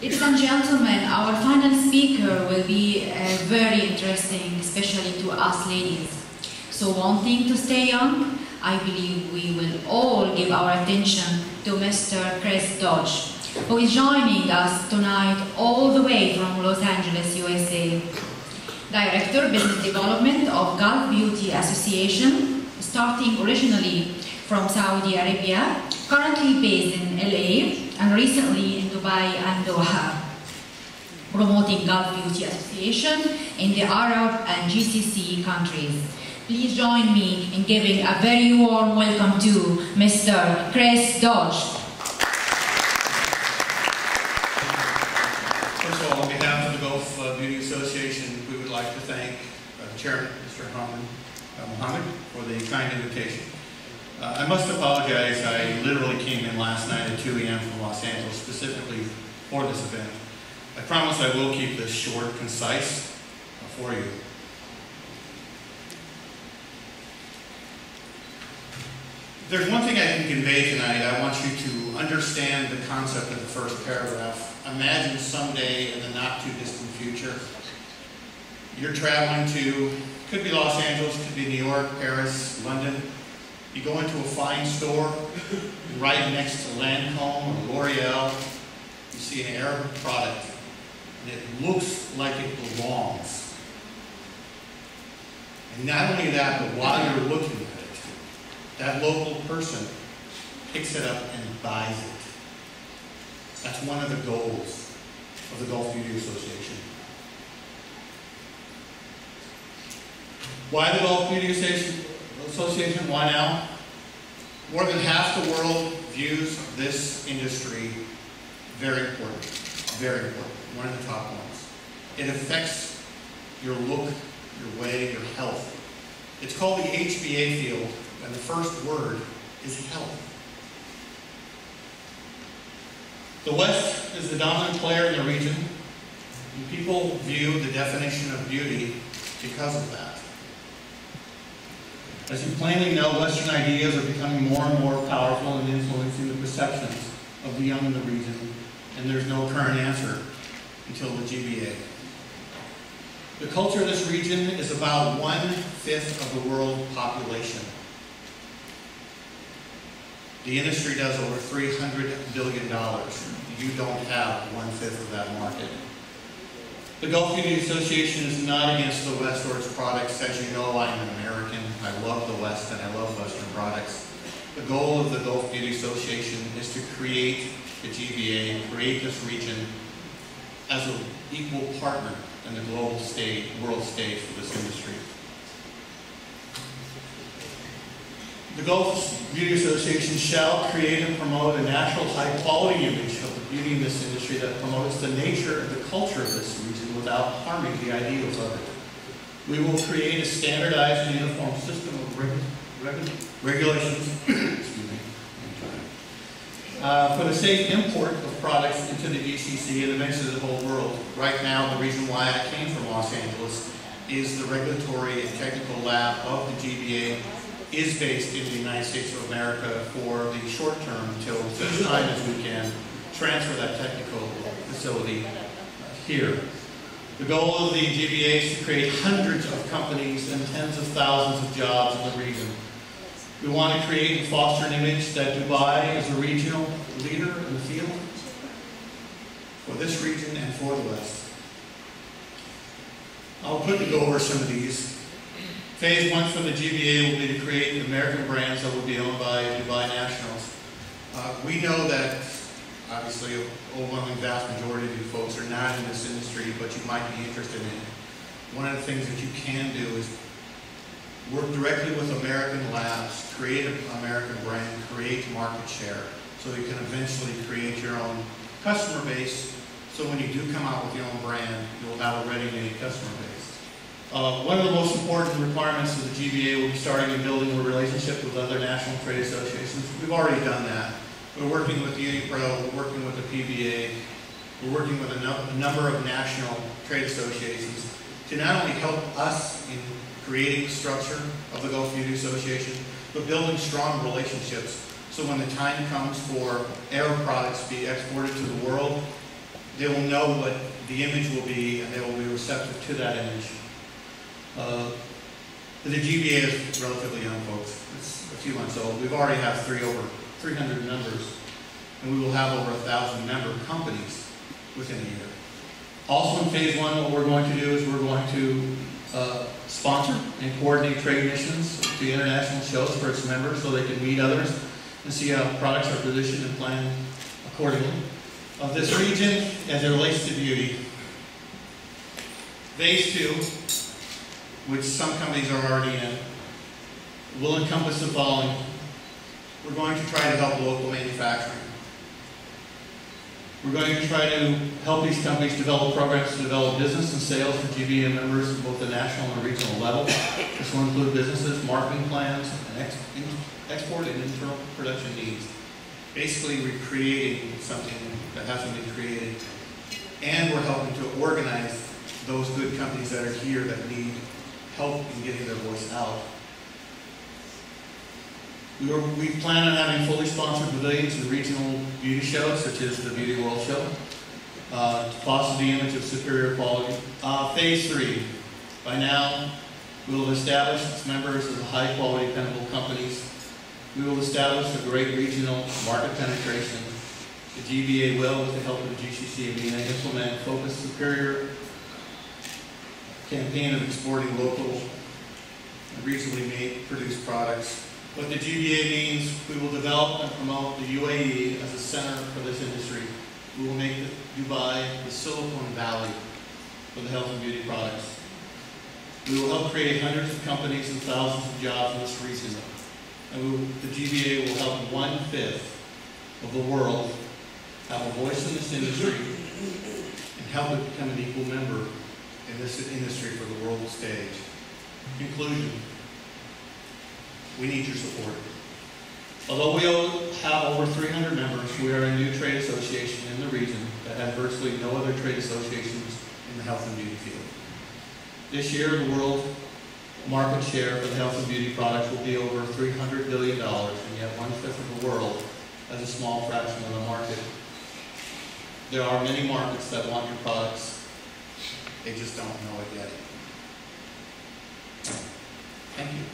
Ladies and gentlemen, our final speaker will be very interesting, especially to us ladies. So wanting to stay young, I believe we will all give our attention to Mr. Chris Dodge, who is joining us tonight all the way from Los Angeles, USA. Director, Business Development of Gulf Beauty Association, starting originally from Saudi Arabia, currently based in LA, and recently in Dubai and Doha, promoting Gulf Beauty Association in the Arab and GCC countries. Please join me in giving a very warm welcome to Mr. Chris Dodge. First of all, on behalf of the Gulf Beauty Association, we would like to thank the Chairman, Mr. Mohammed, for the kind invitation. I must apologize, I literally came in last night at 2 a.m. from Los Angeles specifically for this event. I promise I will keep this short, concise for you. If there's one thing I can convey tonight, I want you to understand the concept of the first paragraph. Imagine someday in the not too distant future, you're traveling to, could be Los Angeles, could be New York, Paris, London. You go into a fine store, right next to Lancome or L'Oreal, you see an Arab product, and it looks like it belongs. And not only that, but while you're looking at it, that local person picks it up and buys it. That's one of the goals of the Gulf Beauty Association. Why the Gulf Beauty Association? Why now? More than half the world views this industry very important. Very important. One of the top ones. It affects your look, your way, your health. It's called the HBA field, and the first word is health. The West is the dominant player in the region, and people view the definition of beauty because of that. As you plainly know, Western ideas are becoming more and more powerful and influencing the perceptions of the young in the region, and there's no current answer until the GBA. The culture of this region is about 1/5 of the world population. The industry does over $300 billion. You don't have 1/5 of that market. The Gulf Beauty Association is not against the West or its products. As you know, I'm an American. I love the West and I love Western products. The goal of the Gulf Beauty Association is to create the GBA, create this region as an equal partner in the global stage, world stage for this industry. The Gulf Beauty Association shall create and promote a natural, high-quality image of the beauty in this industry that promotes the nature and the culture of this region without harming the ideals of it. We will create a standardized and uniform system of regulations for the safe import of products into the GCC and eventually the whole world. Right now, the reason why I came from Los Angeles is the regulatory and technical lab of the GBA is based in the United States of America for the short term until such time as we can transfer that technical facility here. The goal of the GBA is to create hundreds of companies and tens of thousands of jobs in the region. We want to create and foster an image that Dubai is a regional leader in the field for this region and for the West. I'll quickly go over some of these. Phase 1 for the GBA will be to create American brands that will be owned by Dubai nationals. We know that obviously an overwhelming vast majority of you folks are not in this industry, but you might be interested in it. One of the things that you can do is work directly with American labs, create an American brand, create market share, so you can eventually create your own customer base, so when you do come out with your own brand, you'll have a ready-made customer base. One of the most important requirements of the GBA will be starting and building a relationship with other national trade associations. We've already done that. We're working with UniPro, we're working with the PBA, we're working with a number of national trade associations to not only help us in creating the structure of the Gulf Beauty Association, but building strong relationships so when the time comes for Arab products to be exported to the world, they will know what the image will be, and they will be receptive to that image. The GBA is relatively young, folks. It's a few months old. We've already have over 300 members, and we will have over 1,000 member companies within a year. Also in phase one, what we're going to do is we're going to sponsor and coordinate trade missions to international shows for its members so they can meet others and see how products are positioned and planned accordingly. Of this region, as it relates to beauty, phase two, which some companies are already in, will encompass the following. We're going to try to help local manufacturing. We're going to try to help these companies develop programs to develop business and sales for GBA members at both the national and regional level. This will include businesses, marketing plans, and export and internal production needs. Basically, we're creating something that hasn't been created, and we're helping to organize those good companies that are here that need help in getting their voice out. We plan on having fully sponsored pavilions and regional beauty shows, such as the Beauty World Show, to foster the image of superior quality. Phase three. By now, we will establish its members as high-quality, dependable companies. We will establish a great regional market penetration. The GBA will, with the help of the GCC and MENA, implement focused superior campaign of exporting local and regionally made produced products. What the GBA means, we will develop and promote the UAE as a center for this industry. We will make Dubai the Silicon Valley for the health and beauty products. We will help create hundreds of companies and thousands of jobs in this region. And the GBA will help 1/5 of the world have a voice in this industry and help it become an equal member in this industry for the world stage. Conclusion. We need your support. Although we have over 300 members, we are a new trade association in the region that has virtually no other trade associations in the health and beauty field. This year, the world market share for the health and beauty products will be over $300 billion, and yet 1/5 of the world has a small fraction of the market. There are many markets that want your products. They just don't know it yet. Thank you.